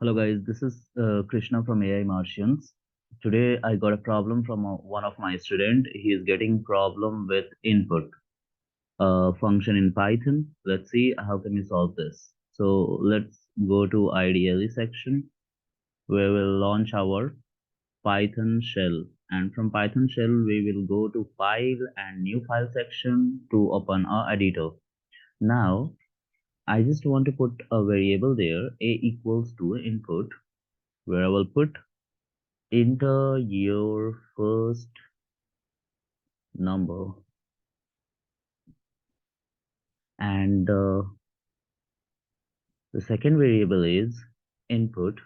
Hello guys, this is Krishna from AI Martians. Today I got a problem from one of my student. He is getting problem with input function in Python. Let's see how can we solve this. So let's go to IDLE section where we'll launch our Python shell. And from Python shell we will go to file and new file section to open our editor. Now I just want to put a variable there, a equals to input, where I will put enter your first number, and the second variable is input,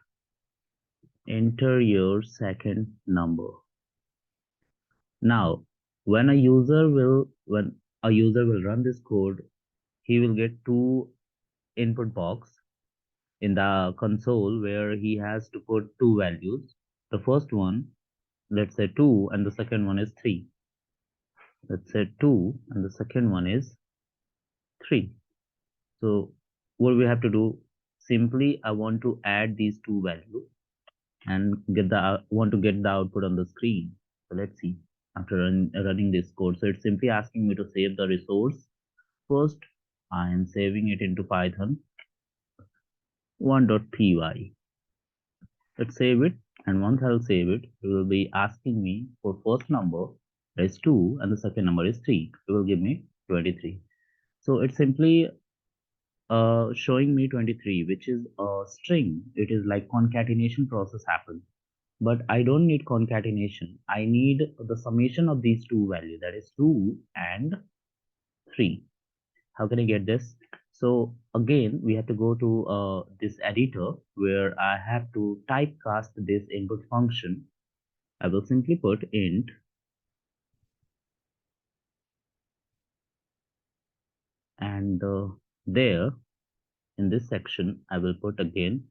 enter your second number. Now when a user will run this code, he will get two input box in the console where he has to put two values. The first one, let's say 2, and the second one is 3. Let's say 2 and the second one is 3. So what we have to do, simply I want to add these two values and want to get the output on the screen. So let's see after running this code. So it's simply asking me to save the resource. First, I am saving it into Python 1.py. Let's save it, and once I'll save it, it will be asking me for first number is 2 and the second number is 3. It will give me 23. So it's simply showing me 23, which is a string. It is like concatenation process happens, but I don't need concatenation. I need the summation of these two values, that is 2 and 3. How can I get this? So again, we have to go to this editor where I have to typecast this input function. I will simply put int, and there in this section I will put again,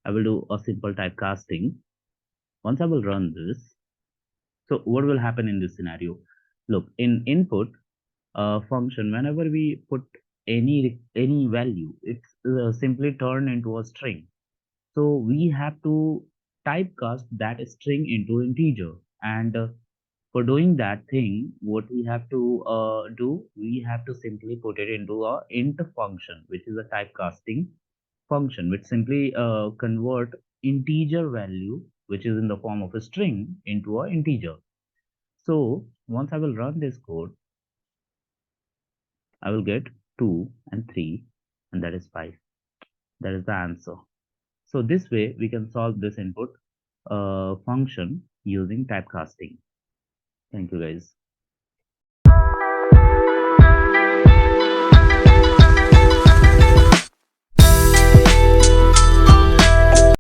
I will do a simple typecasting. Once I will run this, so what will happen in this scenario? Look, in input function, whenever we put any value, it's simply turned into a string. So we have to typecast that string into integer. And for doing that thing, what we have to do, we have to simply put it into a int function, which is a typecasting function, which simply convert integer value, which is in the form of a string, into a integer. So once I will run this code, I will get 2 and 3, and that is 5. That is the answer. So this way we can solve this input function using typecasting. Thank you guys.